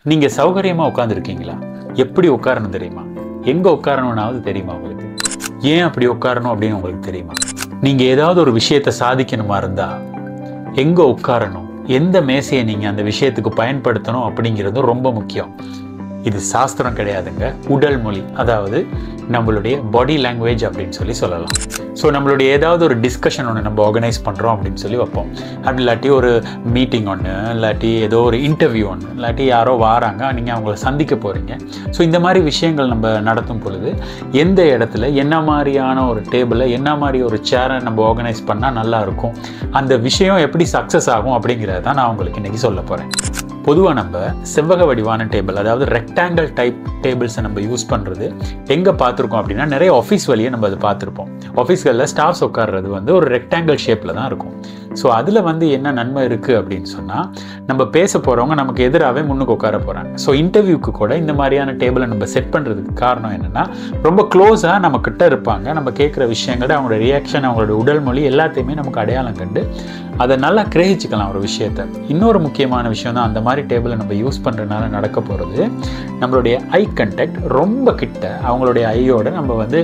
நீங்க சௌகரியமா உட்கார்ந்துருக்கீங்களா? எப்படி உட்காரணும் தெரியுமா? எங்க உட்காரணும்னாவது தெரியுமா உங்களுக்கு? ஏன் அப்படி உட்காரணும் அப்படின்னு உங்களுக்கு தெரியுமா? நீங்க ஏதாவது ஒரு விஷயத்தை சாதிக்கணுமா இருந்தா எங்க உட்காரணும், எந்த மேசையை நீங்க அந்த விஷயத்துக்கு பயன்படுத்தணும் அப்படிங்கிறது ரொம்ப முக்கியம். இது சாஸ்திரம் கிடையாதுங்க, உடல் மொழி, அதாவது நம்மளுடைய பாடி லாங்குவேஜ் அப்படின்னு சொல்லலாம். ஸோ நம்மளுடைய ஏதாவது ஒரு டிஸ்கஷன் ஒன்று நம்ம ஆர்கனைஸ் பண்ணுறோம் அப்படின்னு சொல்லி வைப்போம். அப்படி இல்லாட்டி ஒரு மீட்டிங் ஒன்று, இல்லாட்டி ஏதோ ஒரு இன்டர்வியூ ஒன்று, இல்லாட்டி யாரோ வராங்க, நீங்கள் அவங்கள சந்திக்க போகிறீங்க. ஸோ இந்த மாதிரி விஷயங்கள் நம்ம நடத்தும் பொழுது எந்த இடத்துல என்ன மாதிரியான ஒரு டேபிளை, என்ன மாதிரி ஒரு சேரை நம்ம ஆர்கனைஸ் பண்ணால் நல்லாயிருக்கும், அந்த விஷயம் எப்படி சக்ஸஸ் ஆகும் அப்படிங்கிறத தான் நான் உங்களுக்கு இன்றைக்கி சொல்ல போகிறேன். பொதுவாக நம்ம செவ்வக வடிவான டேபிள், அதாவது ரெக்டாங்கிள் டைப் டேபிள்ஸை நம்ம யூஸ் பண்ணுறது எங்கே பார்த்துருக்கோம் அப்படின்னா, நிறைய ஆஃபீஸ் வழியே நம்ம அதை பார்த்துருப்போம். ஆஃபீஸ்களில் ஸ்டாஃப்ஸ் உட்கார்றது வந்து ஒரு ரெக்டாங்கிள் ஷேப்பில் தான் இருக்கும். ஸோ அதில் வந்து என்ன நன்மை இருக்குது அப்படின்னு சொன்னால், நம்ம பேச போகிறவங்க நமக்கு எதிராகவே முன்னுக்கு உட்கார போகிறாங்க. ஸோ இன்டர்வியூக்கு கூட இந்த மாதிரியான டேபிளை நம்ம செட் பண்ணுறதுக்கு காரணம் என்னென்னா, ரொம்ப க்ளோஸாக நம்மக்கிட்ட இருப்பாங்க. நம்ம கேட்குற விஷயங்கள், அவங்களோட ரியாக்ஷன், அவங்களோட உடல் மொழி எல்லாத்தையுமே நமக்கு அடையாளம் கண்டு அதை நல்லா கிரகிச்சிக்கலாம் ஒரு விஷயத்தை. இன்னொரு முக்கியமான விஷயம் தான், அந்த மாதிரி டேபிளை நம்ம யூஸ் பண்ணுறதுனால நடக்க போகிறது, நம்மளுடைய ஐ கண்டெக்ட் ரொம்ப கிட்ட, அவங்களுடைய ஐயோட நம்ம வந்து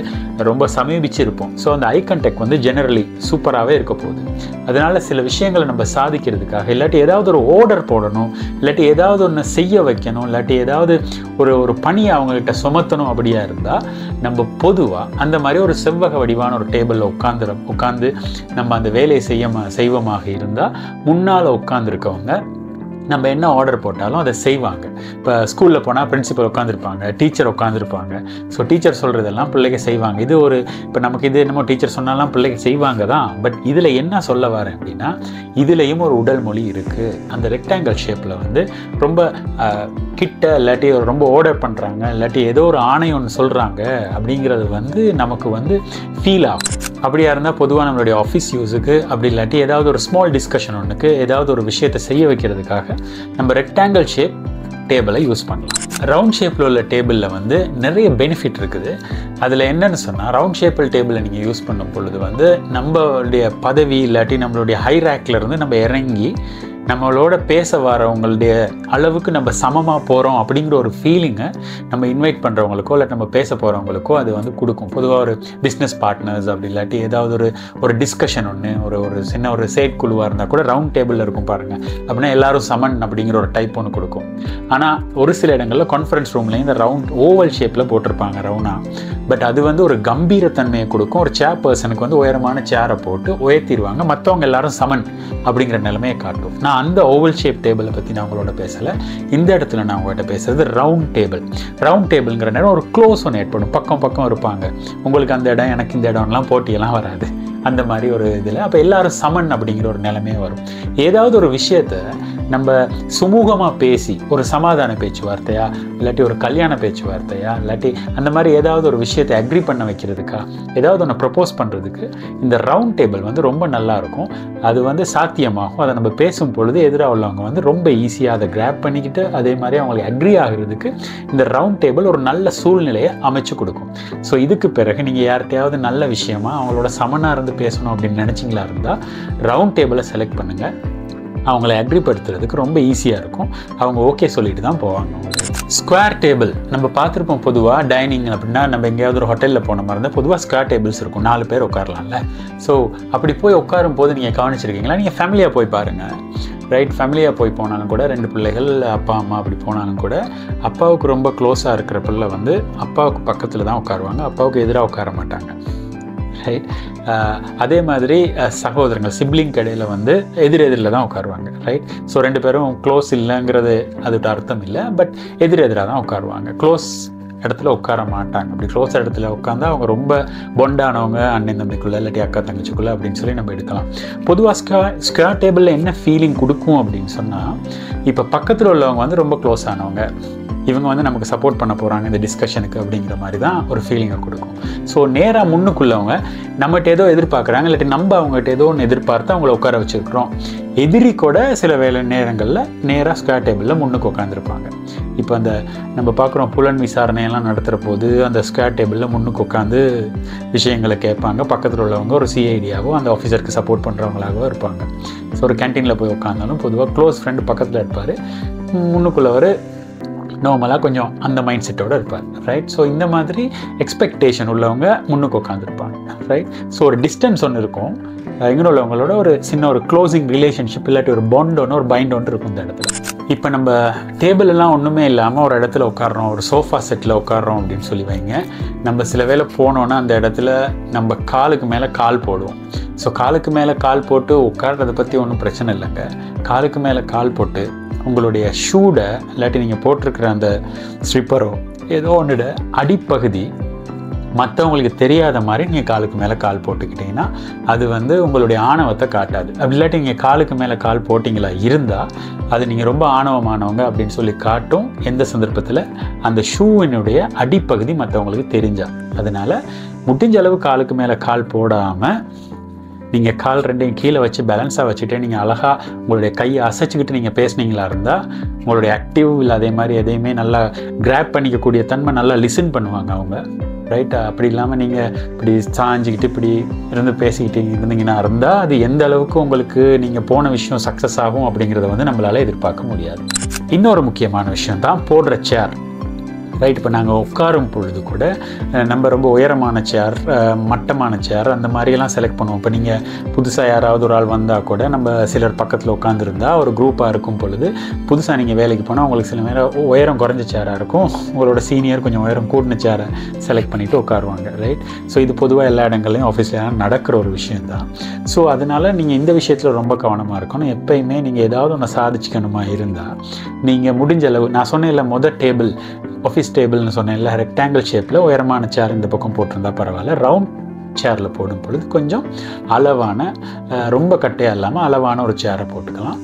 ரொம்ப சமீபிச்சு இருப்போம். ஸோ அந்த ஐ கண்டெக்ட் வந்து ஜெனரலி சூப்பராகவே இருக்க போகுது. அதனால் சில விஷயங்களை நம்ம சாதிக்கிறதுக்காக, இல்லாட்டி ஏதாவது ஒரு ஆர்டர் போடணும், இல்லாட்டி ஏதாவது ஒன்று செய்ய வைக்கணும், இல்லாட்டி ஏதாவது ஒரு பணியை அவங்ககிட்ட சுமத்தணும் அப்படியா இருந்தால், நம்ம பொதுவாக அந்த மாதிரி ஒரு செவ்வக வடிவான ஒரு டேபிளில் உட்காந்து நம்ம அந்த வேலையை செய்வோமாக இருந்தால், முன்னால் உட்காந்துருக்கவங்க நம்ம என்ன ஆர்டர் போட்டாலும் அதை செய்வாங்க. இப்போ ஸ்கூலில் போனால் பிரின்சிபல் உட்காந்துருப்பாங்க, டீச்சர் உட்காந்துருப்பாங்க. ஸோ டீச்சர் சொல்கிறதெல்லாம் பிள்ளைங்க செய்வாங்க. இது ஒரு இப்போ நமக்கு இது என்னமோ டீச்சர் சொன்னாலாம் பிள்ளைங்க செய்வாங்க தான். பட் இதில் என்ன சொல்ல வரேன் அப்படின்னா, இதுலேயும் ஒரு உடல் மொழி இருக்குது. அந்த ரெக்டாங்கிள் ஷேப்பில் வந்து ரொம்ப கிட்ட, இல்லாட்டி ரொம்ப ஆர்டர் பண்ணுறாங்க, இல்லாட்டி ஏதோ ஒரு ஆணை ஒன்று சொல்கிறாங்க அப்படிங்கிறது வந்து நமக்கு வந்து ஃபீல் ஆகும். அப்படியா இருந்தால் பொதுவாக நம்மளுடைய ஆஃபீஸ் யூஸுக்கு, அப்படி இல்லாட்டி ஏதாவது ஒரு ஸ்மால் டிஸ்கஷன் ஒன்றுக்கு, ஏதாவது ஒரு விஷயத்தை செய்ய வைக்கிறதுக்காக நம்ம ரெக்டாங்கிள் ஷேப் டேபிளை யூஸ் பண்ணலாம். ரவுண்ட் ஷேப்பில் உள்ள டேபிளில் வந்து நிறைய பெனிஃபிட் இருக்குது. அதில் என்னென்னு சொன்னால், ரவுண்ட் ஷேப்பில் டேபிளை நீங்கள் யூஸ் பண்ணும் பொழுது வந்து நம்மளுடைய பதவி, இல்லாட்டி நம்மளுடைய ஹை ரேக்கில் இருந்து நம்ம இறங்கி நம்மளோட பேச வரவங்களுடைய அளவுக்கு நம்ம சமமாக போகிறோம் அப்படிங்கிற ஒரு ஃபீலிங்கை நம்ம இன்வைட் பண்ணுறவங்களுக்கோ இல்லை நம்ம பேச போகிறவங்களுக்கோ அது வந்து கொடுக்கும். பொதுவாக ஒரு பிஸ்னஸ் பார்ட்னர்ஸ், அப்படி இல்லாட்டி ஏதாவது ஒரு டிஸ்கஷன் ஒன்று, ஒரு சின்ன ஒரு சேட் குழுவாக இருந்தால் கூட ரவுண்ட் டேபிளில் இருக்கும் பாருங்கள். அப்படின்னா எல்லோரும் சமன் அப்படிங்கிற ஒரு டைப் ஒன்று கொடுக்கும். ஆனால் ஒரு சில இடங்களில் கான்ஃபரன்ஸ் ரூம்லேயும் இந்த ரவுண்ட் ஓவல் ஷேப்பில் போட்டிருப்பாங்க ரவுண்டாக. பட் அது வந்து ஒரு கம்பீரத்தன்மையை கொடுக்கும். ஒரு சேர் பர்சனுக்கு வந்து உயரமான சேரை போட்டு உயர்த்திடுவாங்க, மற்றவங்க எல்லாரும் சமன் அப்படிங்கிற நிலைமையை காட்டும். நான் அந்த ஓவல் ஷேப் டேபிளை பற்றி நான் உங்களோட பேசலை. இந்த இடத்துல நான் உங்கள்கிட்ட பேசுகிறது ரவுண்ட் டேபிள். ரவுண்ட் டேபிள்ங்கிற நேரம் ஒரு க்ளோஸ் ஒன்று ஏற்படும். பக்கம் இருப்பாங்க. உங்களுக்கு அந்த இடம், எனக்கு இந்த இடம்லாம் போட்டியெல்லாம் வராது. அந்த மாதிரி ஒரு இதில் அப்போ எல்லாரும் சமன் அப்படிங்கிற ஒரு நிலைமையே வரும். ஏதாவது ஒரு விஷயத்தை நம்ம சுமூகமாக பேசி, ஒரு சமாதான பேச்சுவார்த்தையா, இல்லாட்டி ஒரு கல்யாண பேச்சுவார்த்தையா, இல்லாட்டி அந்த மாதிரி ஏதாவது ஒரு விஷயத்தை அக்ரி பண்ண வைக்கிறதுக்கா, ஏதாவது ஒன்று ப்ரப்போஸ் பண்ணுறதுக்கு இந்த ரவுண்ட் டேபிள் வந்து ரொம்ப நல்லாயிருக்கும். அது வந்து சாத்தியமாகும். அதை நம்ம பேசும் பொழுது எதிராக உள்ளவங்க வந்து ரொம்ப ஈஸியாக அதை கிராப் பண்ணிக்கிட்டு, அதே மாதிரி அவங்களுக்கு அக்ரி ஆகிறதுக்கு இந்த ரவுண்ட் டேபிள் ஒரு நல்ல சூழ்நிலையை அமைச்சு கொடுக்கும். ஸோ இதுக்கு பிறகு நீங்கள் யார்கிட்டையாவது நல்ல விஷயமா அவங்களோட சமனாக இருந்து பேசணும் அப்படின்னு நினச்சிங்களா இருந்தால் ரவுண்ட் டேபிளை செலக்ட் பண்ணுங்கள். அவங்கள அக்ரிப்படுத்துறதுக்கு ரொம்ப ஈஸியாக இருக்கும். அவங்க ஓகே சொல்லிட்டு தான் போவாங்க. ஸ்கொயர் டேபிள் நம்ம பார்த்துருப்போம். பொதுவாக டைனிங் அப்படின்னா நம்ம எங்கேயாவது ஒரு ஹோட்டலில் போன மாதிரி இருந்தால் பொதுவாக ஸ்கொயர் டேபிள்ஸ் இருக்கும். 4 பேர் உட்காரலாம்ல. ஸோ அப்படி போய் உட்காரும் போது நீங்கள் கவனிச்சிருக்கீங்களா? நீங்கள் ஃபேமிலியாக போய் பாருங்கள். ரைட், ஃபேமிலியாக போய் போனாலும் கூட, 2 பிள்ளைகள், அப்பா அம்மா அப்படி போனாலும் கூட, அப்பாவுக்கு ரொம்ப க்ளோஸாக இருக்கிற பிள்ளை வந்து அப்பாவுக்கு பக்கத்தில் தான் உட்காருவாங்க. அப்பாவுக்கு எதிராக உட்கார மாட்டாங்க. ரைட், அதே மாதிரி சகோதரங்கள், சிப்ளிங் இடையில வந்து எதிரில் தான் உட்காருவாங்க. ரைட், ஸோ 2 பேரும் க்ளோஸ் இல்லைங்கிறது அதோட அர்த்தம் இல்லை. பட் எதிராக தான் உட்காருவாங்க. க்ளோஸ் இடத்துல உட்கார மாட்டாங்க. அப்படி க்ளோஸ் இடத்துல உட்காந்தா அவங்க ரொம்ப பொண்டானவங்க, அண்ணன் தம்பிக்குள்ளே, இல்லாட்டி அக்கா தங்கச்சிக்குள்ளே அப்படின்னு சொல்லி நம்ம எடுக்கலாம். பொதுவாக ஸ்கொயர் டேபிளில் என்ன ஃபீலிங் கொடுக்கும் அப்படின்னு சொன்னால், இப்போ பக்கத்தில் உள்ளவங்க வந்து ரொம்ப க்ளோஸ் ஆனவங்க, இவங்க வந்து நமக்கு சப்போர்ட் பண்ண போகிறாங்க இந்த டிஸ்கஷனுக்கு அப்படிங்கிற மாதிரி தான் ஒரு ஃபீலிங்கை கொடுக்கும். ஸோ நேராக முன்னுக்குள்ளவங்க நம்மகிட்ட ஏதோ எதிர்பார்க்குறாங்க, இல்லாட்டி நம்ம அவங்ககிட்ட ஏதோ ஒன்று எதிர்பார்த்து அவங்கள உட்கார வச்சுருக்கிறோம். எதிரி கூட சில வேலை நேரங்களில் நேராக ஸ்கொயர் டேபிளில் முன்னுக்கு உட்காந்துருப்பாங்க. இப்போ அந்த நம்ம பார்க்குறோம் புலன் விசாரணையெல்லாம் நடத்துகிற போது அந்த ஸ்கொயர் டேபிளில் முன்னுக்கு உட்காந்து விஷயங்களை கேட்பாங்க. பக்கத்தில் உள்ளவங்க ஒரு சிஐடியாவோ அந்த ஆஃபீஸருக்கு சப்போர்ட் பண்ணுறவங்களாகவோ இருப்பாங்க. ஸோ ஒரு கேன்டீனில் போய் உட்காந்தாலும் பொதுவாக க்ளோஸ் ஃப்ரெண்டு பக்கத்தில் இருப்பார், முன்னுக்குள்ளவர் நார்மலாக கொஞ்சம் அந்த மைண்ட் செட்டோடு இருப்பார், ரைட்? ஸோ இந்த மாதிரி எக்ஸ்பெக்டேஷன் உள்ளவங்க முன்னுக்கு உட்காந்துருப்பாங்க, ரைட்? ஸோ ஒரு டிஸ்டன்ஸ் ஒன்று இருக்கும் இங்கே உள்ளவங்களோட, ஒரு சின்ன ஒரு க்ளோசிங் ரிலேஷன்ஷிப் இல்லாட்டி ஒரு பாண்ட் ஒன்று, ஒரு பைண்ட் ஒன்று இருக்கும் இந்த இடத்துல. இப்போ நம்ம டேபிள் எல்லாம் ஒன்றுமே இல்லாமல் ஒரு இடத்துல உட்காடுறோம், ஒரு சோஃபா செட்டில் உட்காடுறோம் அப்படின்னு சொல்லி வைங்க. நம்ம சில வேளை போனோன்னா அந்த இடத்துல நம்ம காலுக்கு மேலே கால் போடுவோம். ஸோ காலுக்கு மேலே கால் போட்டு உட்காடுறதை பற்றி ஒன்றும் பிரச்சனை இல்லைங்க. காலுக்கு மேலே கால் போட்டு உங்களுடைய ஷூட இல்லாட்டி நீங்கள் போட்டிருக்கிற அந்த ஸ்லிப்பரோ ஏதோ ஒன்றுட அடிப்பகுதி மற்றவங்களுக்கு தெரியாத மாதிரி நீங்கள் காலுக்கு மேலே கால் போட்டுக்கிட்டிங்கன்னா அது வந்து உங்களுடைய ஆணவத்தை காட்டாது. அப்படி இல்லாட்டி நீங்கள் காலுக்கு மேலே கால் போட்டிங்களா இருந்தால் அது நீங்கள் ரொம்ப ஆணவமானவங்க அப்படின்னு சொல்லி காட்டும். எந்த சந்தர்ப்பத்தில்? அந்த ஷூவினுடைய அடிப்பகுதி மற்றவங்களுக்கு தெரிஞ்சா. அதனால் முடிஞ்ச அளவு காலுக்கு மேலே கால் போடாமல் நீங்கள் கால் ரெண்டையும் கீழே வச்சு பேலன்ஸாக வச்சுட்டு நீங்கள் அழகாக உங்களுடைய கையை அசைச்சிக்கிட்டு நீங்கள் பேசுனீங்களா இருந்தால் உங்களுடைய ஆக்டிவ் இல்லை அதே மாதிரி எதையுமே நல்லா கிராப் பண்ணிக்கக்கூடிய தன்மை, நல்லா லிசன் பண்ணுவாங்க அவங்க, ரைட்டா? அப்படி இல்லாமல் நீங்கள் இப்படி சாஞ்சிக்கிட்டு இப்படி இருந்து பேசிக்கிட்டு இருந்தீங்கன்னா இருந்தால் அது எந்த அளவுக்கு உங்களுக்கு நீங்கள் போன விஷயம் சக்ஸஸ் ஆகும் அப்படிங்கிறத வந்து நம்மளால் எதிர்பார்க்க முடியாது. இன்னொரு முக்கியமான விஷயம் தான் போடுற சேர், ரைட்? இப்போ நாங்கள் உட்காரும் பொழுது கூட நம்ம ரொம்ப உயரமான சேர், மட்டமான சேர் அந்த மாதிரியெல்லாம் செலக்ட் பண்ணுவோம். இப்போ நீங்கள் புதுசாக யாராவது ஒரு ஆள் வந்தால் கூட நம்ம சிலர் பக்கத்தில் உட்காந்துருந்தா ஒரு குரூப்பாக இருக்கும் பொழுது, புதுசாக நீங்கள் வேலைக்கு போனால் உங்களுக்கு சில நேரம் உயரம் குறைஞ்ச சேராக இருக்கும், உங்களோட சீனியர் கொஞ்சம் உயரம் கூடின சேரை செலக்ட் பண்ணிவிட்டு உட்காருவாங்க, ரைட்? ஸோ இது பொதுவாக எல்லா இடங்கள்லையும் ஆஃபீஸில் நடக்கிற ஒரு விஷயந்தான். ஸோ அதனால் நீங்கள் இந்த விஷயத்தில் ரொம்ப கவனமாக இருக்கணும். எப்பயுமே நீங்கள் ஏதாவது ஒன்று சாதிச்சுக்கணுமா இருந்தால் நீங்கள் முடிஞ்ச அளவு, நான் சொன்னேன் இல்லை டேபிள், ஆஃபீஸ் டேபிள்னு சொன்னேன்ல, ரெக்டாங்கிள் ஷேப்பில் உயரமான சேர் இந்த பக்கம் போட்டிருந்தா பரவாயில்ல. ரவுண்ட் சேரில் போடும் பொழுது கொஞ்சம் அளவான, ரொம்ப கட்டையாக இல்லாமல் அளவான ஒரு சேரை போட்டுக்கலாம்.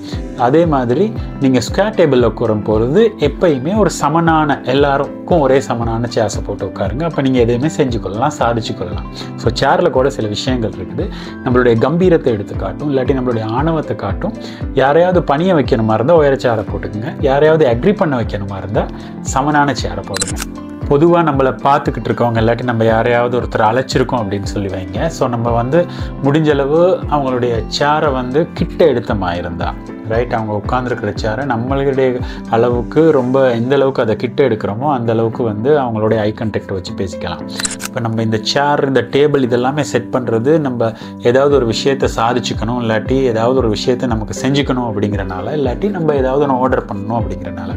அதே மாதிரி நீங்கள் ஸ்கொயர் டேபிளில் உட்காரும் பொழுது எப்பயுமே ஒரு சமனான, எல்லாருக்கும் ஒரே சமனான சேர்ஸை போட்டு உட்காருங்க. அப்போ நீங்கள் எதையுமே செஞ்சு கொள்ளலாம், சாதிச்சு கொள்ளலாம். ஸோ சேரில் கூட சில விஷயங்கள் இருக்குது. நம்மளுடைய கம்பீரத்தை எடுத்து காட்டும், இல்லாட்டி நம்மளுடைய ஆணவத்தை காட்டும். யாரையாவது பணிய வைக்கணுமா இருந்தால் உயர சேரை போட்டுக்குங்க. யாரையாவது அக்ரி பண்ண வைக்கணுமா இருந்தால் சமனான சேரை போடுங்க. பொதுவாக நம்மளை பார்த்துக்கிட்டு இருக்கவங்க இல்லாட்டி நம்ம யாரையாவது ஒருத்தர் அழைச்சிருக்கோம் அப்படின்னு சொல்லி வைங்க. ஸோ நம்ம வந்து முடிஞ்சளவு அவங்களுடைய சேரை வந்து கிட்ட எடுத்தமாக இருந்தால், ரைட்? அவங்க உட்காந்துருக்கிற சேரை நம்மளுடைய அளவுக்கு ரொம்ப எந்த அளவுக்கு அதை கிட்ட எடுக்கிறோமோ அந்த அளவுக்கு வந்து அவங்களுடைய ஐ கான்டாக்ட் வச்சு பேசிக்கலாம். இப்போ நம்ம இந்த சேர், இந்த டேபிள் இதெல்லாமே செட் பண்ணுறது நம்ம ஏதாவது ஒரு விஷயத்தை சாதிச்சுக்கணும், இல்லாட்டி ஏதாவது ஒரு விஷயத்தை நமக்கு செஞ்சுக்கணும் அப்படிங்கிறனால, இல்லாட்டி நம்ம ஏதாவது ஒன்று ஆர்டர் பண்ணணும் அப்படிங்கிறனால.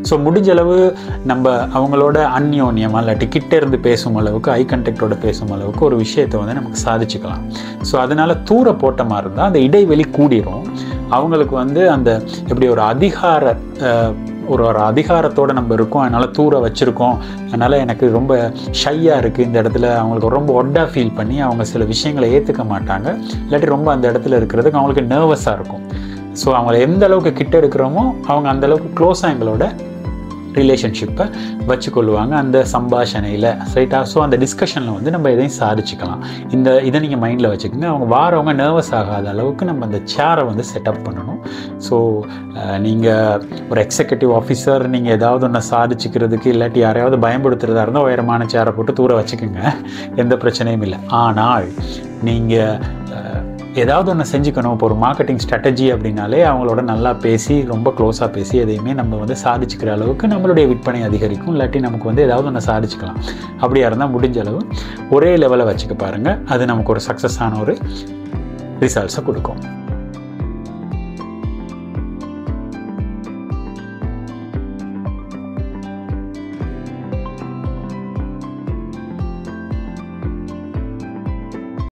ஸோ முடிஞ்ச அளவு நம்ம அவங்களோட அந்யோன்யமாக இல்லாட்டி கிட்ட இருந்து பேசும் அளவுக்கு, ஐ கான்டாக்டோட பேசும் அளவுக்கு ஒரு விஷயத்தை வந்து நமக்கு சாதிச்சுக்கலாம். ஸோ அதனால் தூர போட்ட மாதிரி இருந்தால் அந்த இடைவெளி கூடிரும். அவங்களுக்கு வந்து அந்த எப்படி ஒரு அதிகாரத்தோடு நம்ம இருக்கோம், அதனால் தூர வச்சுருக்கோம், அதனால் எனக்கு ரொம்ப ஷையாக இருக்குது இந்த இடத்துல, அவங்களுக்கு ரொம்ப ஒட்டாக ஃபீல் பண்ணி அவங்க சில விஷயங்களை ஏற்றுக்க மாட்டாங்க, இல்லாட்டி ரொம்ப அந்த இடத்துல இருக்கிறதுக்கு அவங்களுக்கு நர்வஸாக இருக்கும். ஸோ அவங்கள எந்த அளவுக்கு கிட்ட எடுக்கிறோமோ அவங்க அந்தளவுக்கு க்ளோஸாக எங்களோட ரிலேஷன்ஷிப்பை வச்சுக்கொள்ளுவாங்க அந்த சம்பாஷணையில், ரைட்டா? ஸோ அந்த டிஸ்கஷனில் வந்து நம்ம எதையும் சாதிச்சுக்கலாம். இதை நீங்கள் மைண்டில் வச்சுக்கோங்க. அவங்க வாரவங்க நர்வஸ் ஆகாத அளவுக்கு நம்ம அந்த சேரை வந்து செட்டப் பண்ணணும். ஸோ நீங்கள் ஒரு எக்ஸிக்யூட்டிவ் ஆஃபீஸர், நீங்கள் ஏதாவது ஒன்று சாதிச்சுக்கிறதுக்கு இல்லாட்டி யாரையாவது பயன்படுத்துகிறதா இருந்தால் உயரமான சேரை போட்டு தூர வச்சுக்கோங்க, எந்த பிரச்சனையும் இல்லை. ஆனால் நீங்கள் ஏதாவது ஒன்று செஞ்சுக்கணும். இப்போ ஒரு மார்க்கெட்டிங் ஸ்ட்ராட்டஜி அப்படின்னாலே அவங்களோட நல்லா பேசி, ரொம்ப க்ளோஸாக பேசி எதையுமே நம்ம வந்து சாதிச்சுக்கிற அளவுக்கு நம்மளுடைய விற்பனை அதிகரிக்கும், இல்லாட்டி நமக்கு வந்து ஏதாவது ஒன்று சாதிச்சுக்கலாம். அப்படியா இருந்தால் முடிஞ்ச அளவு ஒரே லெவலில் வச்சுக்க பாருங்கள். அது நமக்கு ஒரு சக்ஸஸான ஒரு ரிசல்ட்ஸை கொடுக்கும்.